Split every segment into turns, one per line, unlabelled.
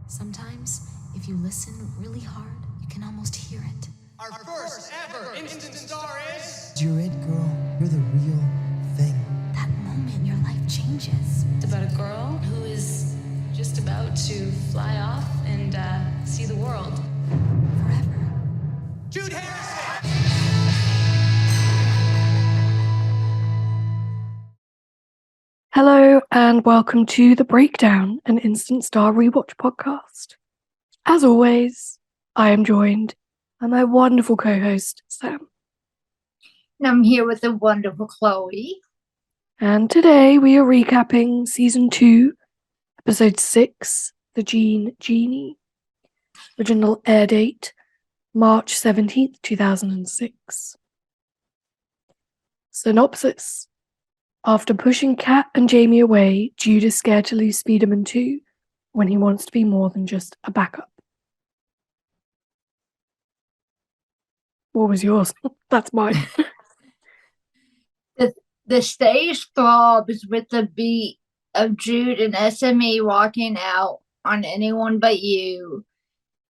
Sometimes, if you listen really hard, you can almost hear it.
Our first ever instant star is...
You're it, girl. You're the real thing.
That moment your life changes.
It's about a girl who is just about to fly off and see the world.
Forever.
Jude Harrison!
Hello and welcome to The Breakdown, an Instant Star Rewatch podcast. As always, I am joined by my wonderful co-host, Sam.
And I'm here with the wonderful Chloe.
And today we are recapping Season 2, Episode 6, The Jean Genie. Original air date, March 17th, 2006. Synopsis. After pushing Kat and Jamie away, Jude is scared to lose Speederman too, when he wants to be more than just a backup. What was yours? That's mine.
The stage throbs with the beat of Jude and SME walking out on Anyone But You,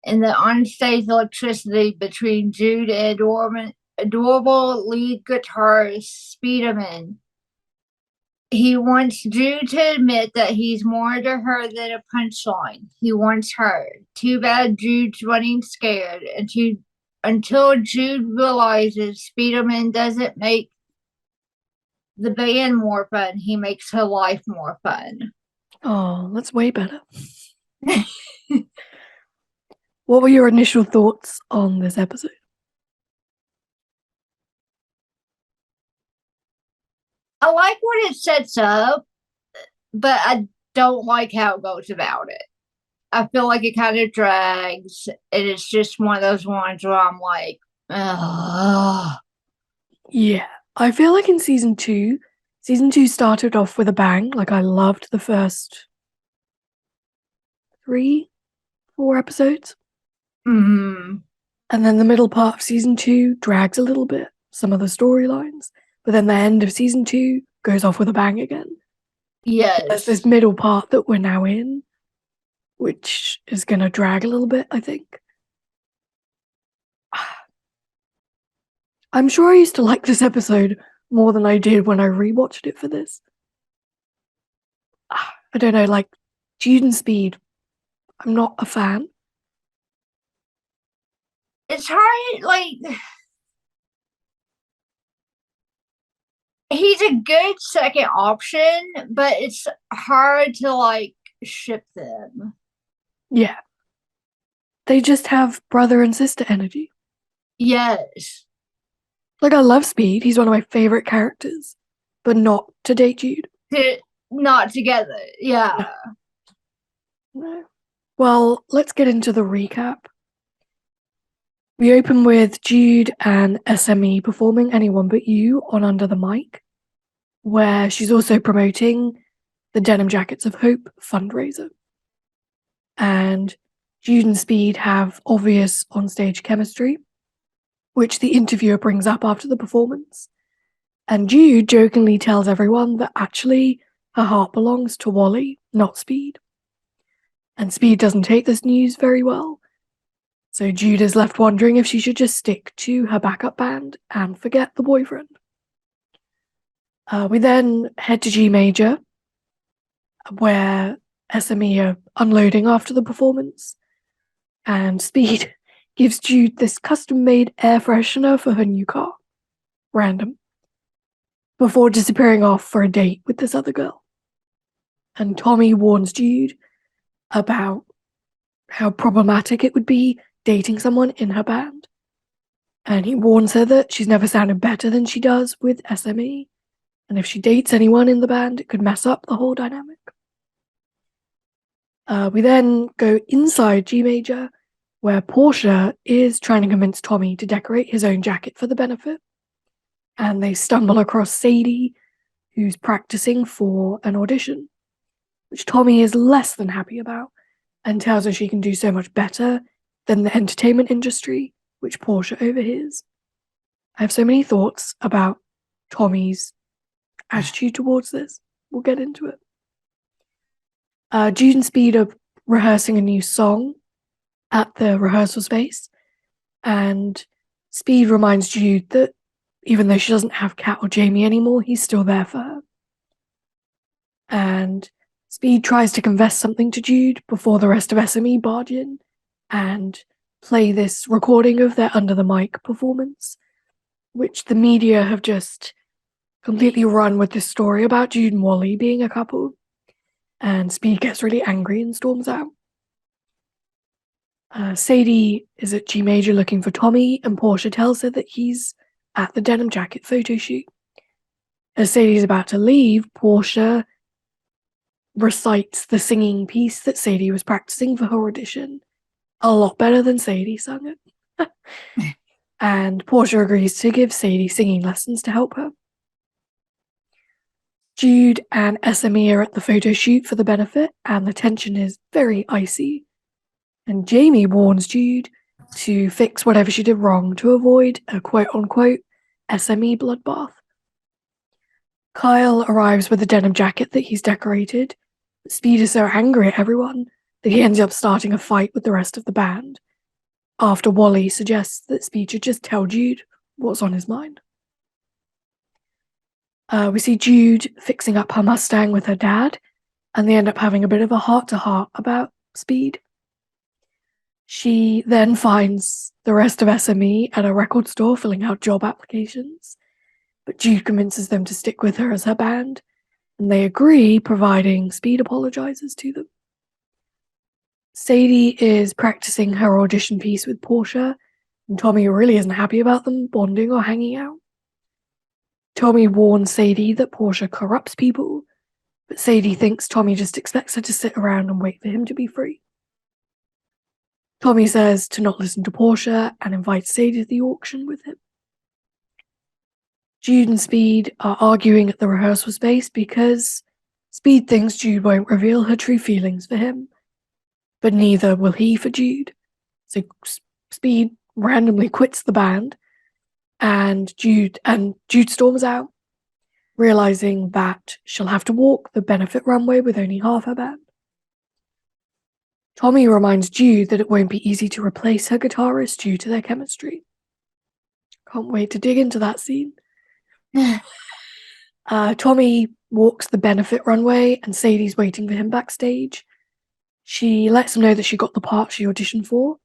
and the onstage electricity between Jude and adorable lead guitarist Speederman. He wants Jude to admit that he's more to her than a punchline. He wants her. Too bad Jude's running scared until Jude realizes Speederman doesn't make the band more fun. He makes her life more fun.
Oh, that's way better. What were your initial thoughts on this episode?
I like what it sets up, but I don't like how it goes about it. I feel like it kind of drags, and it's just one of those ones where I'm like, ugh.
Yeah, I feel like in Season 2 started off with a bang. Like, I loved the first 3-4 episodes.
Mm-hmm.
And then the middle part of Season 2 drags a little bit, some of the storylines. But then the end of Season 2 goes off with a bang again.
Yes.
There's this middle part that we're now in, which is going to drag a little bit, I think. I'm sure I used to like this episode more than I did when I rewatched it for this. I don't know, like, Jude and Speed, I'm not a fan.
It's hard, like, he's a good second option, but it's hard to, like, ship them.
Yeah. They just have brother and sister energy.
Yes.
Like, I love Speed, he's one of my favorite characters, but not to date Jude.
Not together, yeah.
No. Well, let's get into the recap. We open with Jude and SME performing Anyone But You on Under the Mic, where she's also promoting the Denim Jackets of Hope fundraiser. And Jude and Speed have obvious onstage chemistry, which the interviewer brings up after the performance. And Jude jokingly tells everyone that actually her heart belongs to Wally, not Speed. And Speed doesn't take this news very well. So Jude is left wondering if she should just stick to her backup band and forget the boyfriend. We then head to G Major, where SME are unloading after the performance. And Speed gives Jude this custom-made air freshener for her new car. Random. Before disappearing off for a date with this other girl. And Tommy warns Jude about how problematic it would be dating someone in her band. And he warns her that she's never sounded better than she does with SME. And if she dates anyone in the band, it could mess up the whole dynamic. We then go inside G Major, where Portia is trying to convince Tommy to decorate his own jacket for the benefit. And they stumble across Sadie, who's practicing for an audition, which Tommy is less than happy about, and tells her she can do so much better than the entertainment industry, which Portia overhears. I have so many thoughts about Tommy's attitude towards this. We'll get into it. Jude and Speed are rehearsing a new song at the rehearsal space, and Speed reminds Jude that even though she doesn't have Kat or Jamie anymore, he's still there for her. And Speed tries to confess something to Jude before the rest of SME barge in and play this recording of their Under the Mic performance, which the media have just completely run with this story about Jude and Wally being a couple. And Speed gets really angry and storms out. Sadie is at G Major looking for Tommy, and Portia tells her that he's at the denim jacket photo shoot. As Sadie's about to leave, Portia recites the singing piece that Sadie was practicing for her audition a lot better than Sadie sung it. And Portia agrees to give Sadie singing lessons to help her. Jude and SME are at the photo shoot for the benefit, and the tension is very icy. And Jamie warns Jude to fix whatever she did wrong to avoid a quote-unquote SME bloodbath. Kyle arrives with a denim jacket that he's decorated. Speed is so angry at everyone that he ends up starting a fight with the rest of the band, after Wally suggests that Speed should just tell Jude what's on his mind. We see Jude fixing up her Mustang with her dad, and they end up having a bit of a heart-to-heart about Speed. She then finds the rest of SME at a record store filling out job applications, but Jude convinces them to stick with her as her band, and they agree, providing Speed apologizes to them. Sadie is practicing her audition piece with Portia, and Tommy really isn't happy about them bonding or hanging out. Tommy warns Sadie that Portia corrupts people, but Sadie thinks Tommy just expects her to sit around and wait for him to be free. Tommy says to not listen to Portia and invites Sadie to the auction with him. Jude and Speed are arguing at the rehearsal space because Speed thinks Jude won't reveal her true feelings for him, but neither will he for Jude. So Speed randomly quits the band, and Jude storms out, realizing that she'll have to walk the benefit runway with only half her band. Tommy reminds Jude that it won't be easy to replace her guitarist due to their chemistry. Can't wait to dig into that scene. Tommy walks the benefit runway, and Sadie's waiting for him backstage. She lets him know that she got the part she auditioned for,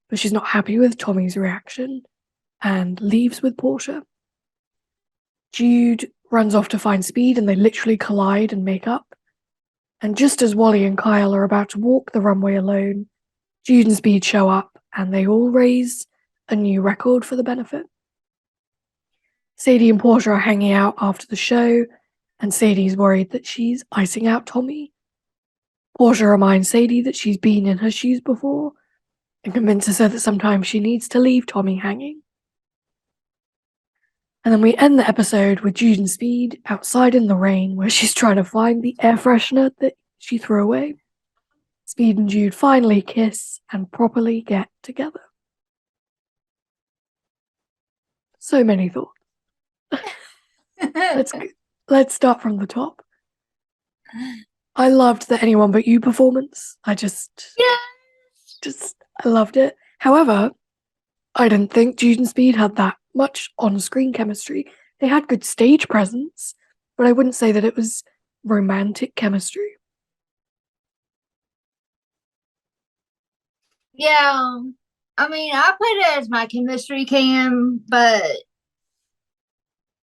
but she's not happy with Tommy's reaction and leaves with Portia. Jude runs off to find Speed, and they literally collide and make up. And just as Wally and Kyle are about to walk the runway alone, Jude and Speed show up, and they all raise a new record for the benefit. Sadie and Portia are hanging out after the show, and Sadie's worried that she's icing out Tommy. Portia reminds Sadie that she's been in her shoes before, and convinces her that sometimes she needs to leave Tommy hanging. And then we end the episode with Jude and Speed outside in the rain, where she's trying to find the air freshener that she threw away. Speed and Jude finally kiss and properly get together. So many thoughts. Let's start from the top. I loved the Anyone But You performance. I loved it. However, I didn't think Jude and Speed had that much on-screen chemistry. They had good stage presence, but I wouldn't say that it was romantic chemistry.
Yeah, I mean, I put it as my chemistry cam, but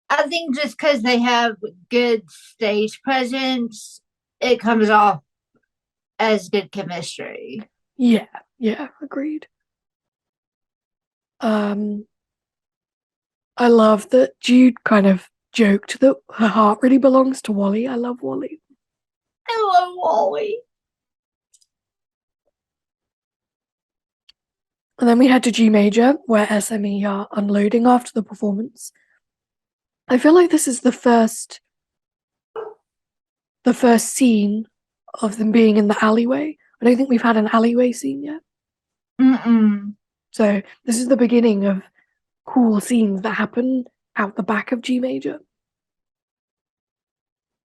I think just because they have good stage presence, it comes off as good chemistry.
Yeah, agreed. I love that Jude kind of joked that her heart really belongs to Wally. I love Wally.
I love Wally.
And then we head to G Major, where SME are unloading after the performance. I feel like this is the first scene of them being in the alleyway. I don't think we've had an alleyway scene yet. So this is the beginning of cool scenes that happen out the back of G Major.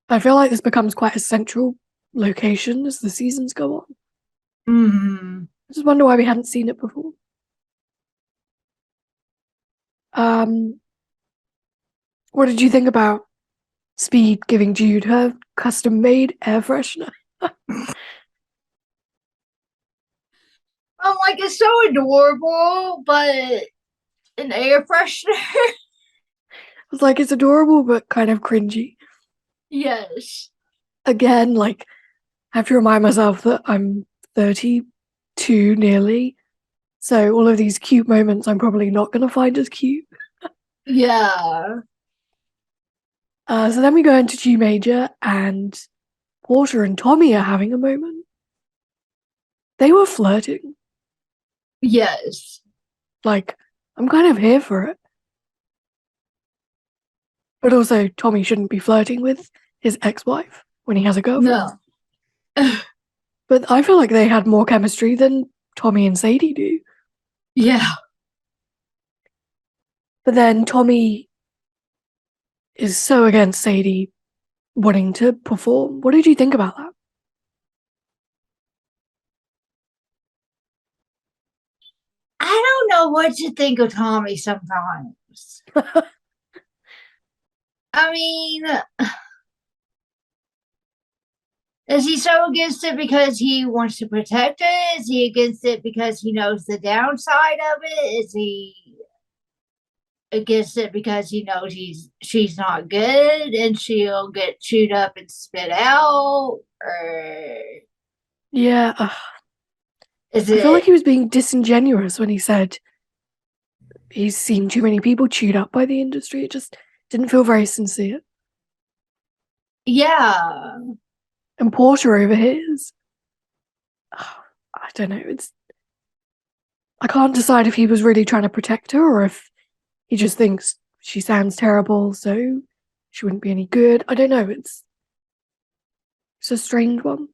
I feel like this becomes quite a central location as the seasons go on.
Mm-hmm.
I just wonder why we hadn't seen it before. What did you think about Speed giving Jude her custom-made air freshener?
I'm like, it's so adorable, but an air freshener.
I was like, it's adorable, but kind of cringy.
Yes.
Again, like, I have to remind myself that I'm 32 nearly. So all of these cute moments I'm probably not going to find as cute.
Yeah.
So then we go into G major and Portia and Tommy are having a moment. They were flirting.
Yes.
Like, I'm kind of here for it. But also, Tommy shouldn't be flirting with his ex-wife when he has a girlfriend.
No.
But I feel like they had more chemistry than Tommy and Sadie do.
Yeah.
But then Tommy is so against Sadie wanting to perform. What did you think about that?
I don't know what to think of Tommy sometimes. I mean, is he so against it because he wants to protect it? Is he against it because he knows the downside of it? Is he against it because he knows she's not good and she'll get chewed up and spit out? Or
Yeah,
is
I feel like
it,
he was being disingenuous when he said he's seen too many people chewed up by the industry. It just didn't feel very sincere.
yeah.
And Portia overhears. I don't know. I can't decide if he was really trying to protect her or if he just thinks she sounds terrible, so she wouldn't be any good. I don't know. It's a strange one.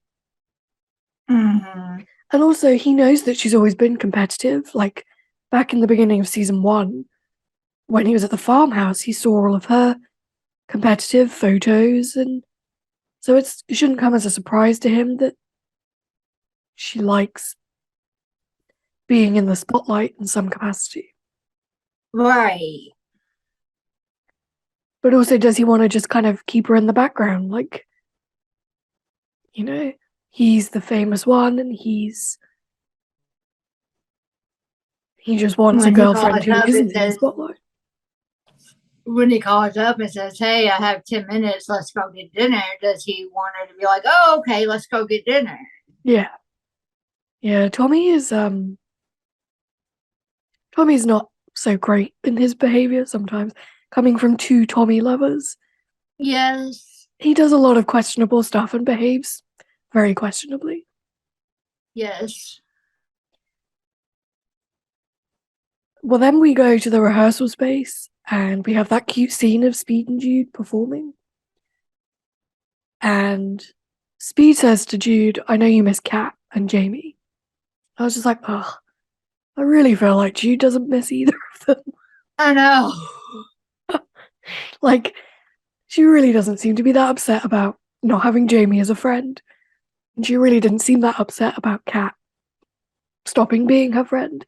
Mm-hmm.
And also, he knows that she's always been competitive. Like back in the beginning of season 1, when he was at the farmhouse, he saw all of her competitive photos, and so it shouldn't come as a surprise to him that she likes being in the spotlight in some capacity.
Right.
But also, does he want to just kind of keep her in the background? Like, he's the famous one and he just wants a
When he
girlfriend
calls
who
up and
isn't in the
says,
spotlight.
when he calls up and says, "Hey, I have 10 minutes. Let's go get dinner." Does he want her to be like, "Oh, okay, let's go get dinner"?
Yeah. Yeah, Tommy's not so great in his behavior sometimes. Coming from two Tommy lovers,
Yes.
he does a lot of questionable stuff and behaves very questionably.
Yes.
Well, then we go to the rehearsal space and we have that cute scene of Speed and Jude performing. And Speed says to Jude, "I know you miss Kat and Jamie." I was just like, ugh, I really feel like Jude doesn't miss either of them.
I know.
Like, she really doesn't seem to be that upset about not having Jamie as a friend. And she really didn't seem that upset about Kat stopping being her friend.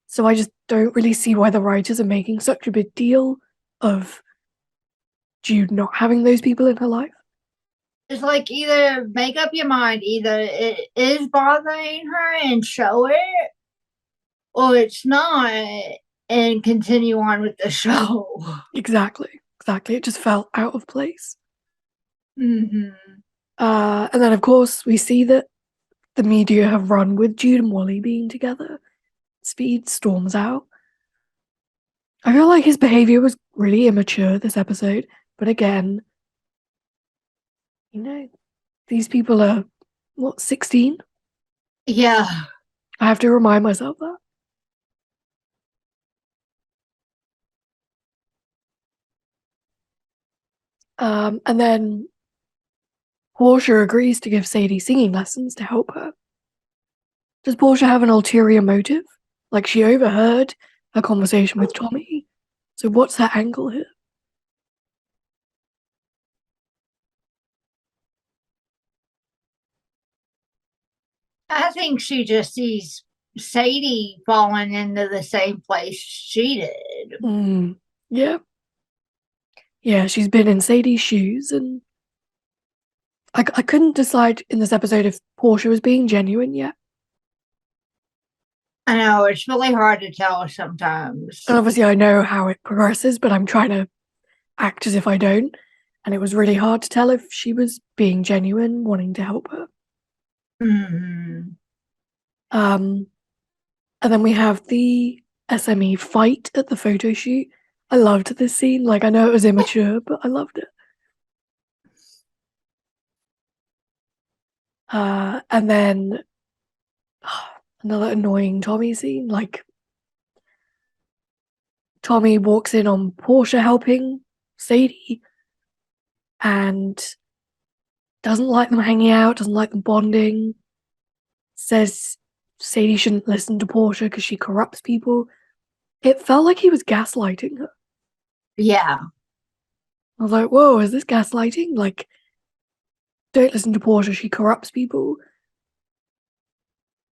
So I just don't really see why the writers are making such a big deal of Jude not having those people in her life.
It's like either make up your mind, either it is bothering her and show it, or it's not and continue on with the show.
Exactly. It just felt out of place.
Mm-hmm.
And then, of course, we see that the media have run with Jude and Wally being together. Speed storms out. I feel like his behavior was really immature this episode, but again, these people are, what, 16?
Yeah.
I have to remind myself that. And then Portia agrees to give Sadie singing lessons to help her. Does Portia have an ulterior motive? Like she overheard her conversation with Tommy. So what's her angle here?
I think she just sees Sadie falling into the same place she did.
Yeah. Yeah, she's been in Sadie's shoes, and I couldn't decide in this episode if Portia was being genuine yet.
I know, it's really hard to tell sometimes.
And obviously I know how it progresses, but I'm trying to act as if I don't. And it was really hard to tell if she was being genuine, wanting to help her.
Mhm.
And then we have the SME fight at the photo shoot. I loved this scene. Like, I know it was immature, but I loved it. And then another annoying Tommy scene. Like, Tommy walks in on Portia helping Sadie and doesn't like them hanging out, doesn't like them bonding, says Sadie shouldn't listen to Portia because she corrupts people. It felt like he was gaslighting her.
Yeah.
I was like, whoa, is this gaslighting? Like, don't listen to Portia, she corrupts people.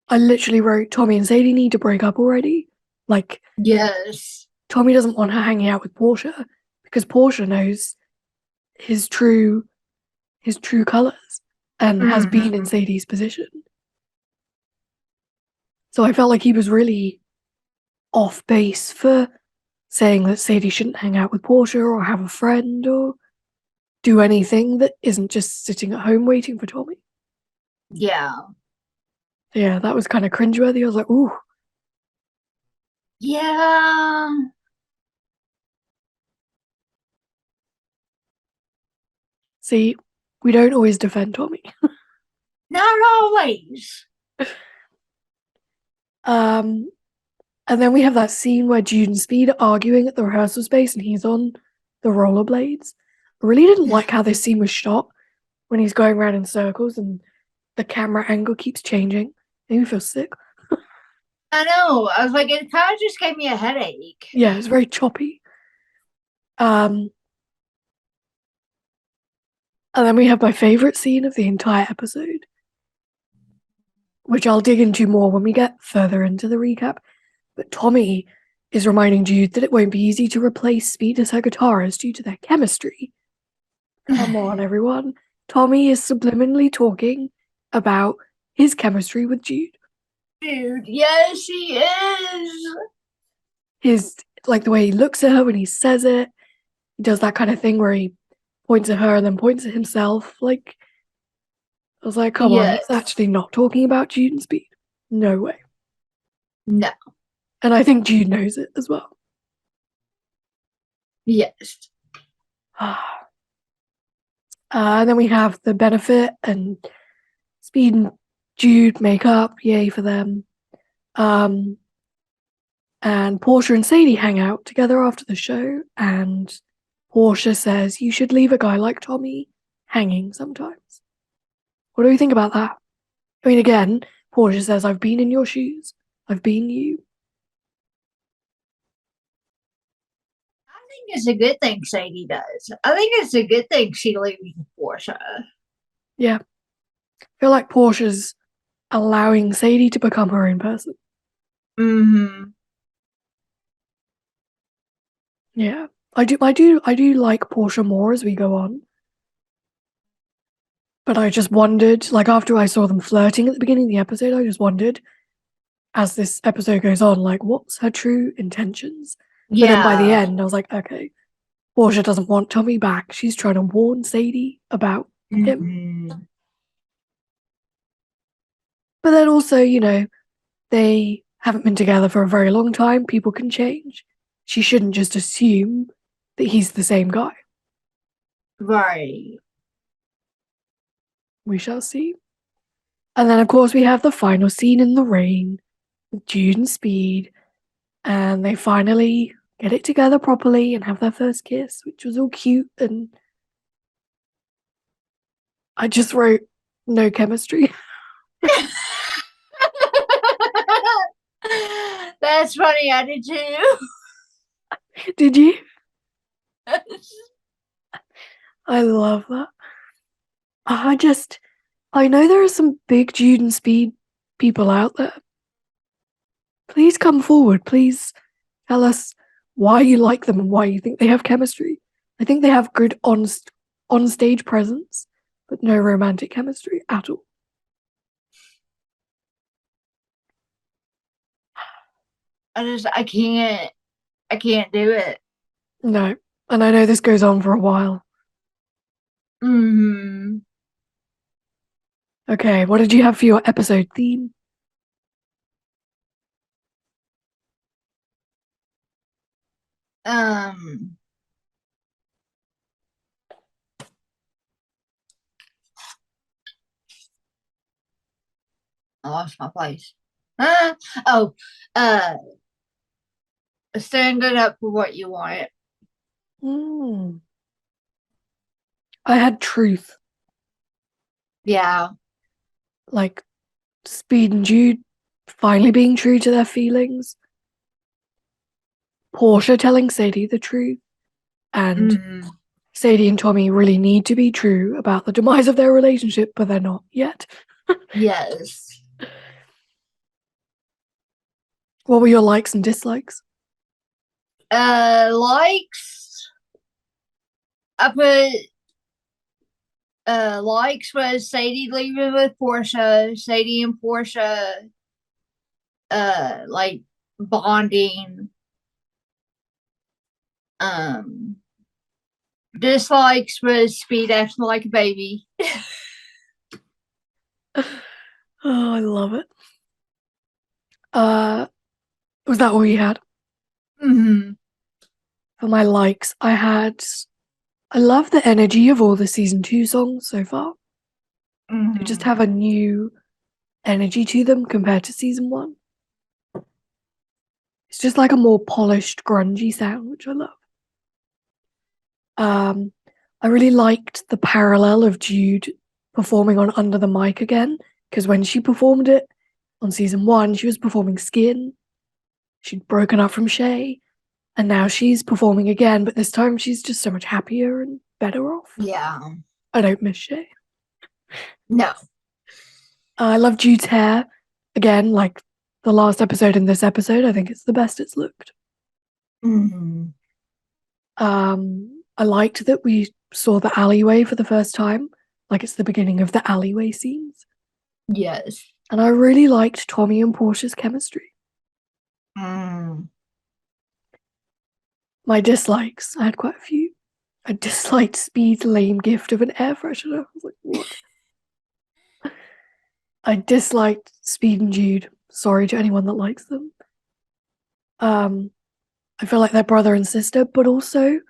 I literally wrote, Tommy and Sadie need to break up already. Like,
Yes.
Tommy doesn't want her hanging out with Portia because Portia knows his true colours and has been in Sadie's position. So I felt like he was really off base for saying that Sadie shouldn't hang out with Portia or have a friend or do anything that isn't just sitting at home waiting for Tommy.
Yeah.
Yeah, that was kind of cringeworthy. I was like, ooh.
Yeah.
See, we don't always defend Tommy.
Not always.
And then we have that scene where Jude and Speed are arguing at the rehearsal space and he's on the rollerblades. I really didn't like how this scene was shot when he's going around in circles and the camera angle keeps changing. Made me feel sick.
I know. I was like, it kind of just gave me a headache.
Yeah, it's very choppy. And then we have my favourite scene of the entire episode, which I'll dig into more when we get further into the recap. But Tommy is reminding Jude that it won't be easy to replace Speed as her guitarist due to their chemistry. Come on, everyone. Tommy is subliminally talking about his chemistry with Jude.
Dude, yes, he is.
His, like, the way he looks at her when he says it. He does that kind of thing where he points at her and then points at himself. Like, I was like, come on, he's actually not talking about Jude and Speed. No way.
No.
And I think Jude knows it as well.
Yes.
And then we have the benefit and Speed and Jude make up. Yay for them. And Portia and Sadie hang out together after the show. And Portia says, you should leave a guy like Tommy hanging sometimes. What do we think about that? I mean, again, Portia says, I've been in your shoes. I've been you.
I think it's a good thing Sadie does. I think it's a good thing she leaves Portia.
Yeah. I feel like Portia's allowing Sadie to become her own person. Yeah. I do like Portia more as we go on. But I just wondered, like after I saw them flirting at the beginning of the episode, I just wondered, as this episode goes on, like what's her true intentions? But then by the end, I was like, okay, Portia doesn't want Tommy back. She's trying to warn Sadie about him. But then also, you know, they haven't been together for a very long time. People can change. She shouldn't just assume that he's the same guy.
Right.
We shall see. And then, of course, we have the final scene in the rain with Jude and Speed. And they finally get it together properly and have their first kiss, which was all cute. And I just wrote no chemistry.
That's funny. I did too.
Did you? I love that. I know there are some big Jude and Speed people out there, please come forward. Please tell us why you like them and why you think they have chemistry. I think they have good on-stage presence, but no romantic chemistry at all.
I can't do it.
No. And I know this goes on for a while.
Mm-hmm.
Okay, what did you have for your episode theme?
I lost my place. Stand it up for what you want.
I had truth.
Yeah.
Like Speed and Jude finally being true to their feelings. Portia telling Sadie the truth. And Sadie and Tommy really need to be true about the demise of their relationship, but they're not yet.
Yes.
What were your likes and dislikes?
Likes. I put likes was Sadie leaving with Portia, Sadie and Portia like bonding. Dislikes was Speed acting like a baby.
Oh, I love it. Was that all you had?
Mm-hmm.
For my likes, I love the energy of all the season 2 songs so far. They just have a new energy to them compared to season 1. It's just like a more polished, grungy sound, which I love. I really liked the parallel of Jude performing on Under the Mic again, because when she performed it on season 1, she was performing Skin. She'd broken up from Shay, and now she's performing again, but this time she's just so much happier and better off.
Yeah.
I don't miss Shay.
No.
I love Jude's hair. Again, like the last episode and this episode, I think it's the best it's looked. I liked that we saw the alleyway for the first time. Like it's the beginning of the alleyway scenes.
Yes.
And I really liked Tommy and Portia's chemistry. My dislikes, I had quite a few. I disliked Speed's lame gift of an air freshener. I was like, what? I disliked Speed and Jude. Sorry to anyone that likes them. I feel like they're brother and sister, but also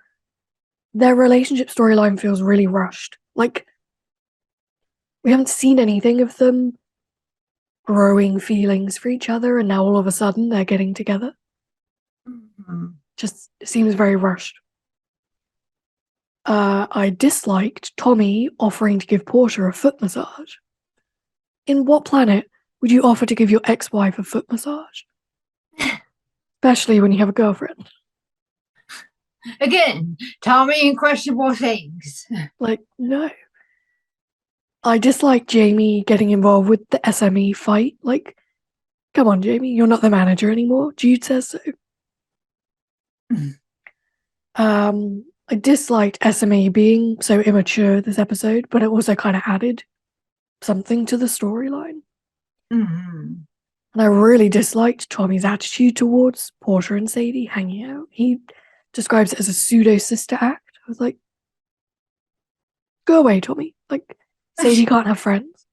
their relationship storyline feels really rushed. Like, we haven't seen anything of them growing feelings for each other, and now all of a sudden they're getting together. Just seems very rushed. I disliked Tommy offering to give Portia a foot massage. In what planet would you offer to give your ex-wife a foot massage? Especially when you have a girlfriend.
Again, Tommy and questionable things.
Like, no. I dislike Jamie getting involved with the SME fight. Like, come on, Jamie, you're not the manager anymore. Jude says so. I disliked SME being so immature this episode, but it also kind of added something to the storyline. And I really disliked Tommy's attitude towards Portia and Sadie hanging out. He describes it as a pseudo sister act. I was like, go away, Tommy. Like, Sadie can't have friends.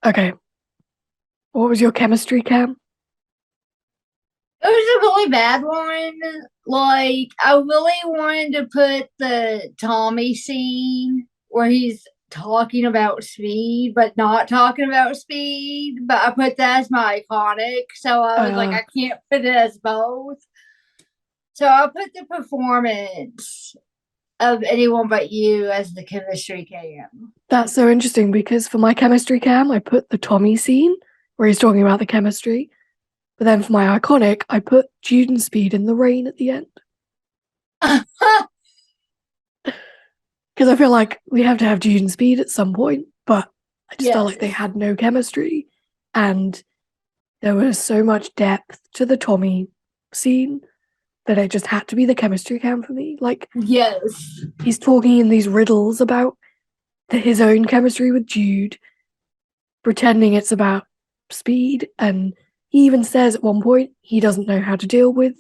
Okay. What was your chemistry, Cam?
It was a really bad one. Like, I really wanted to put the Tommy scene where he's talking about Speed, but not talking about Speed. But I put that as my iconic. So I was like, I can't put it as both. So I put the performance of Anyone But You as the chemistry cam.
That's so interesting because for my chemistry cam, I put the Tommy scene where he's talking about the chemistry. But then for my iconic, I put Jude and Speed in the rain at the end. Because I feel like we have to have Jude and Speed at some point, but I just felt like they had no chemistry, and there was so much depth to the Tommy scene that it just had to be the chemistry cam for me. Like,
Yes.
he's talking in these riddles about his own chemistry with Jude, pretending it's about Speed, and he even says at one point he doesn't know how to deal with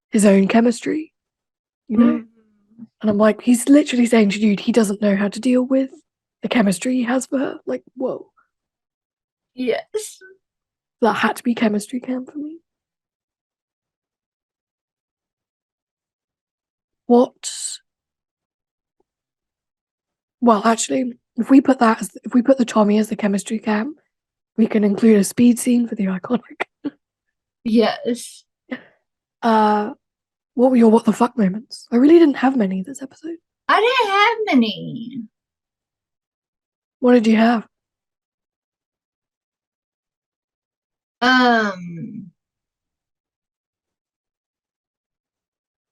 his own chemistry, you know? And I'm like, he's literally saying to Jude he doesn't know how to deal with the chemistry he has for her. Like, whoa.
Yes.
That had to be chemistry cam for me. What? Well, actually, if we put the Tommy as the chemistry cam, we can include a Speed scene for the iconic.
Yes.
What were your what the fuck moments? I really didn't have many this episode.
I didn't have many.
What did you have?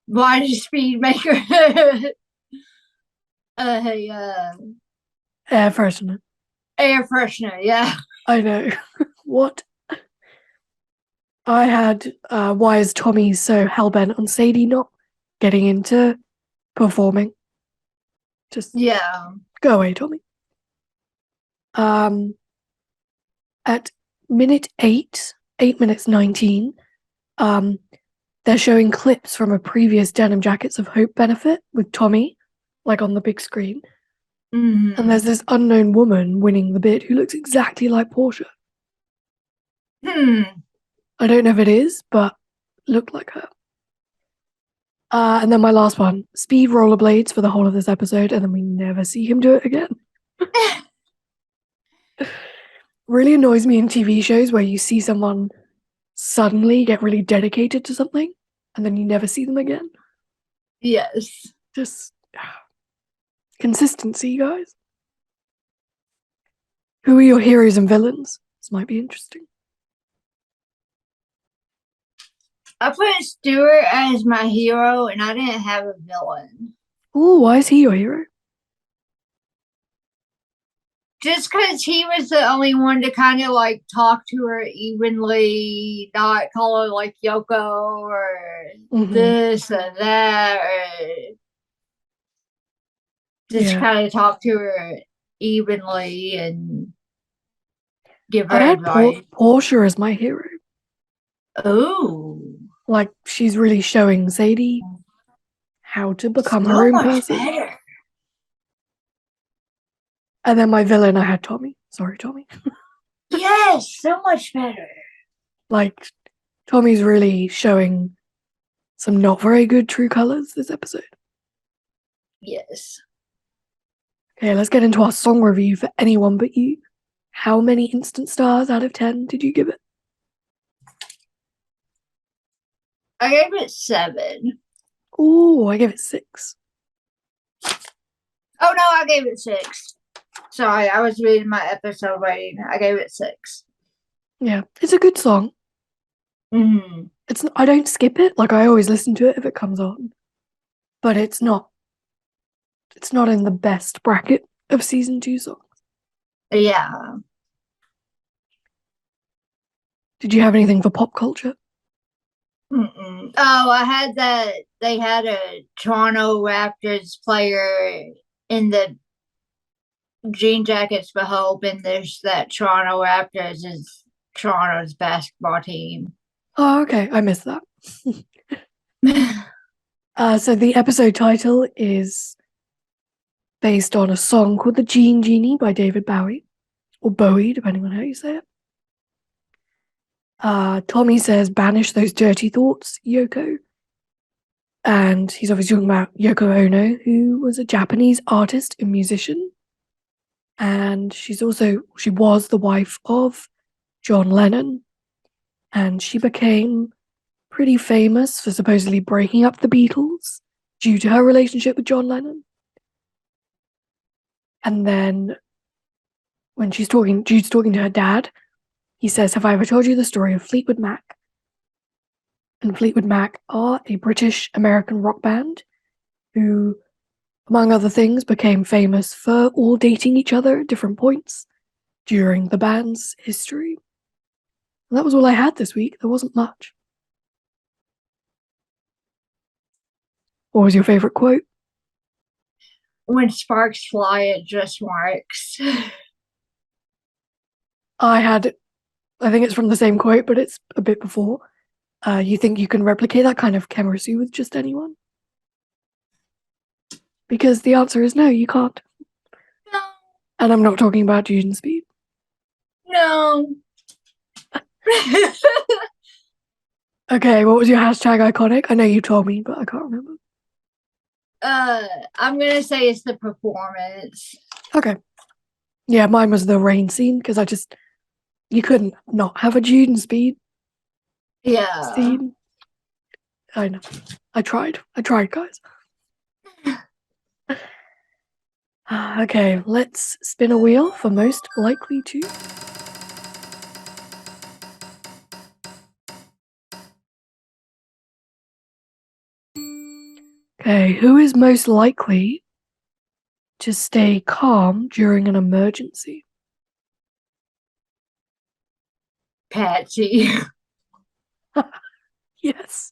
Why did Speed make her
Air freshener.
air freshener? Yeah.
I know. What? I had why is Tommy so hellbent on Sadie not getting into performing? Just go away, Tommy. At minute 8 minutes 19, they're showing clips from a previous Denim Jackets of Hope benefit with Tommy, like on the big screen.
Mm-hmm.
And there's this unknown woman winning the bid who looks exactly like Portia. I don't know if it is, but looked like her. And then my last one, Speed rollerblades for the whole of this episode, and then we never see him do it again. Really annoys me in TV shows where you see someone suddenly get really dedicated to something, and then you never see them again.
Yes.
Just consistency, guys. Who are your heroes and villains? This might be interesting.
I put Stuart as my hero, and I didn't have a villain.
Oh, why is he your hero?
Just because he was the only one to kind of like talk to her evenly, not call her like Yoko or this and that, or just kind of talk to her evenly and give her advice.
Portia as my hero.
Oh.
Like, she's really showing Sadie how to become her own person.
Better.
And then my villain, I had Tommy. Sorry, Tommy.
Yes, so much better.
Like, Tommy's really showing some not very good true colors this episode.
Yes.
Okay, let's get into our song review for Anyone But You. How many instant stars out of 10 did you give it?
I gave it 7.
Oh, I gave it 6.
Oh no, I gave it 6. Sorry, I was reading my episode rating. I gave it 6.
Yeah, it's a good song.
Mm-hmm.
I don't skip it. Like, I always listen to it if it comes on. But it's not in the best bracket of season 2 songs.
Yeah.
Did you have anything for pop culture?
Mm-mm. Oh, I had that. They had a Toronto Raptors player in the Jean Jackets for Hope, and there's that Toronto Raptors is Toronto's basketball team.
Oh, okay. I missed that. So the episode title is based on a song called the Jean Genie by David Bowie, or Bowie, depending on how you say it. Tommy says, banish those dirty thoughts, Yoko. And he's obviously talking about Yoko Ono, who was a Japanese artist and musician. And she was the wife of John Lennon. And she became pretty famous for supposedly breaking up the Beatles due to her relationship with John Lennon. And then when Jude's talking to her dad, he says, have I ever told you the story of Fleetwood Mac? And Fleetwood Mac are a British-American rock band who, among other things, became famous for all dating each other at different points during the band's history. And that was all I had this week. There wasn't much. What was your favorite quote?
When sparks fly, it just marks.
I think it's from the same quote, but it's a bit before. You think you can replicate that kind of chemistry with just anyone? Because the answer is no, you can't.
No.
And I'm not talking about Jude and Speed.
No.
Okay, what was your hashtag iconic? I know you told me, but I can't remember.
I'm gonna say it's the performance.
Okay. Yeah, mine was the rain scene, because you couldn't not have a Jude and Speed
Yeah.
scene. I know. I tried, guys. Okay, let's spin a wheel for most likely to. Okay, who is most likely to stay calm during an emergency?
Patsy.
Yes.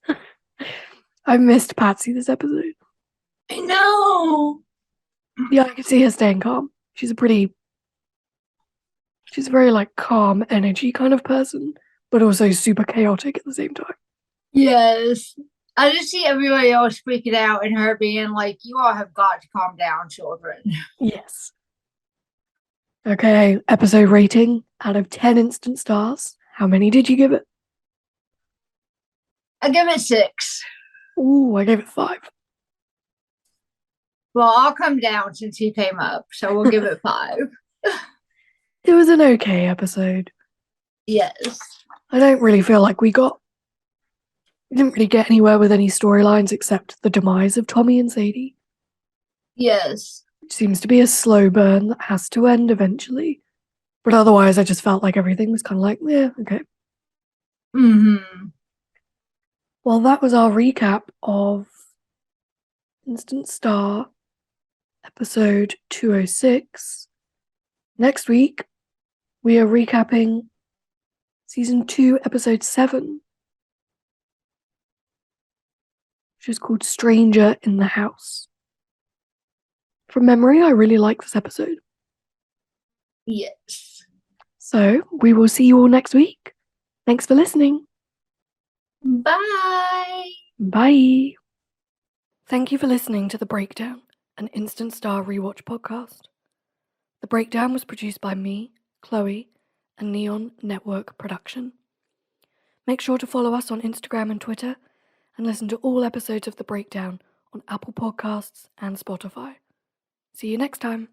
I missed Patsy this episode.
I know.
Yeah, I can see her staying calm. She's a very like calm energy kind of person, but also super chaotic at the same time.
Yes. I just see everybody else freaking out and her being like, you all have got to calm down, children.
Yes. Okay, episode rating out of 10 instant stars. How many did you give it?
I give it 6.
Ooh, I gave it 5.
Well, I'll come down since he came up, so we'll give it 5.
It was an okay episode.
Yes.
I don't really feel like we didn't really get anywhere with any storylines except the demise of Tommy and Sadie.
Yes.
Which seems to be a slow burn that has to end eventually. But otherwise, I just felt like everything was kind of like, yeah, okay.
Mm-hmm.
Well, that was our recap of Instant Star episode 206. Next week, we are recapping season 2, episode 7, which is called Stranger in the House. From memory, I really like this episode.
Yes.
So, we will see you all next week. Thanks for listening.
Bye.
Bye. Thank you for listening to The Breakdown, an Instant Star Rewatch podcast. The Breakdown was produced by me, Chloe, and Neon Network Production. Make sure to follow us on Instagram and Twitter, and listen to all episodes of The Breakdown on Apple Podcasts and Spotify. See you next time.